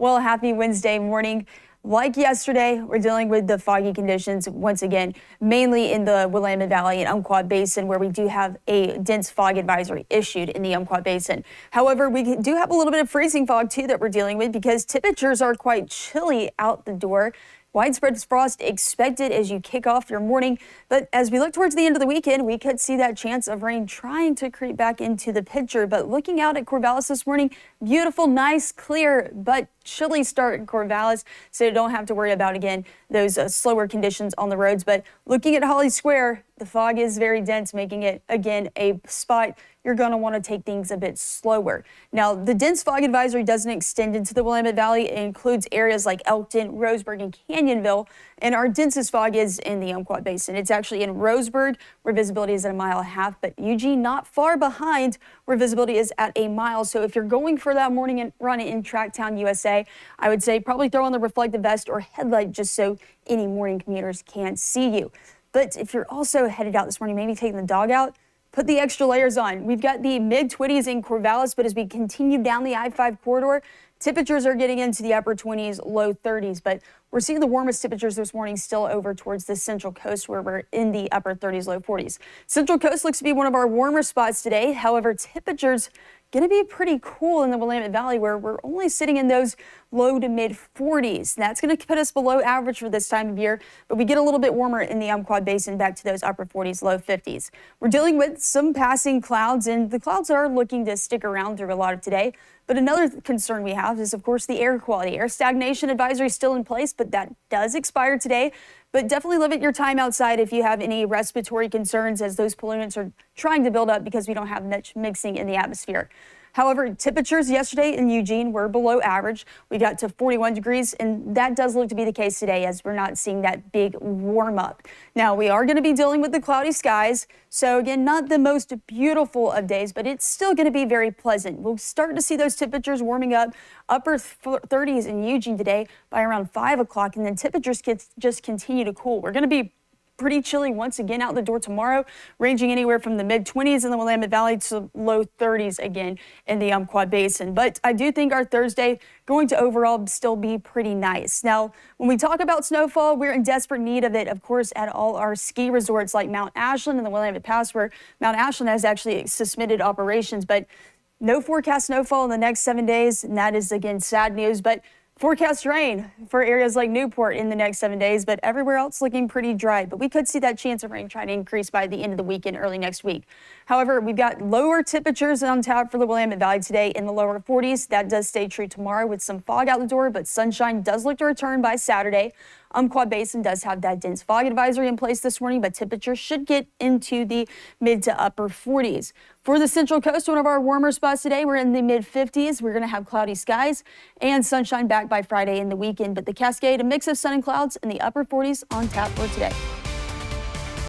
Well, happy Wednesday morning. Like yesterday, we're dealing with the foggy conditions once again, mainly in the Willamette Valley and Umpqua Basin, where we do have a dense fog advisory issued in the Umpqua Basin. However, we do have a little bit of freezing fog too that we're dealing with because temperatures are quite chilly out the door. Widespread frost expected as you kick off your morning. But as we look towards the end of the weekend, we could see that chance of rain trying to creep back into the picture. But looking out at Corvallis this morning, beautiful, nice, clear, but chilly start in Corvallis. So you don't have to worry about, again, those slower conditions on the roads. But looking at Holly Square, the fog is very dense, making it, again, a spot you're going to want to take things a bit slower. Now, the dense fog advisory doesn't extend into the Willamette Valley. It includes areas like Elkton, Roseburg, and Canyonville. And our densest fog is in the Umpqua Basin. It's actually in Roseburg, where visibility is at 1.5 miles, but Eugene not far behind, where visibility is at 1 mile. So if you're going for that morning run in Tracktown, USA, I would say probably throw on the reflective vest or headlight just so any morning commuters can't see you. But if you're also headed out this morning, maybe taking the dog out, put the extra layers on. We've got the mid-20s in Corvallis, but as we continue down the I-5 corridor, temperatures are getting into the upper 20s, low 30s, but we're seeing the warmest temperatures this morning still over towards the Central Coast, where we're in the upper 30s, low 40s. Central Coast looks to be one of our warmer spots today. However, temperatures going to be pretty cool in the Willamette Valley, where we're only sitting in those low to mid 40s. That's going to put us below average for this time of year, but we get a little bit warmer in the Umpqua Basin, back to those upper 40s, low 50s. We're dealing with some passing clouds, and the clouds are looking to stick around through a lot of today. But another concern we have is, of course, the air quality. Air stagnation advisory is still in place, but that does expire today. But definitely limit your time outside if you have any respiratory concerns, as those pollutants are trying to build up because we don't have much mixing in the atmosphere. However, temperatures yesterday in Eugene were below average. We got to 41 degrees, and that does look to be the case today, as we're not seeing that big warm up. Now, we are going to be dealing with the cloudy skies. So again, not the most beautiful of days, but it's still going to be very pleasant. We'll start to see those temperatures warming up, upper 30s in Eugene today by around 5 o'clock, and then temperatures just continue to cool. We're going to be pretty chilly once again out the door tomorrow, ranging anywhere from the mid-20s in the Willamette Valley to low 30s again in the Umpqua Basin. But I do think our Thursday going to overall still be pretty nice. Now, when we talk about snowfall, we're in desperate need of it, of course, at all our ski resorts like Mount Ashland and the Willamette Pass, where Mount Ashland has actually suspended operations. But no forecast snowfall in the next 7 days, and that is, again, sad news. But forecast rain for areas like Newport in the next 7 days, but everywhere else looking pretty dry. But we could see that chance of rain trying to increase by the end of the weekend, early next week. However, we've got lower temperatures on tap for the Willamette Valley today in the lower 40s. That does stay true tomorrow with some fog out the door, but sunshine does look to return by Saturday. Umpqua Basin does have that dense fog advisory in place this morning, but temperatures should get into the mid to upper 40s. For the Central Coast, one of our warmer spots today, we're in the mid 50s. We're going to have cloudy skies and sunshine back by Friday in the weekend, but the Cascade, a mix of sun and clouds in the upper 40s on tap for today.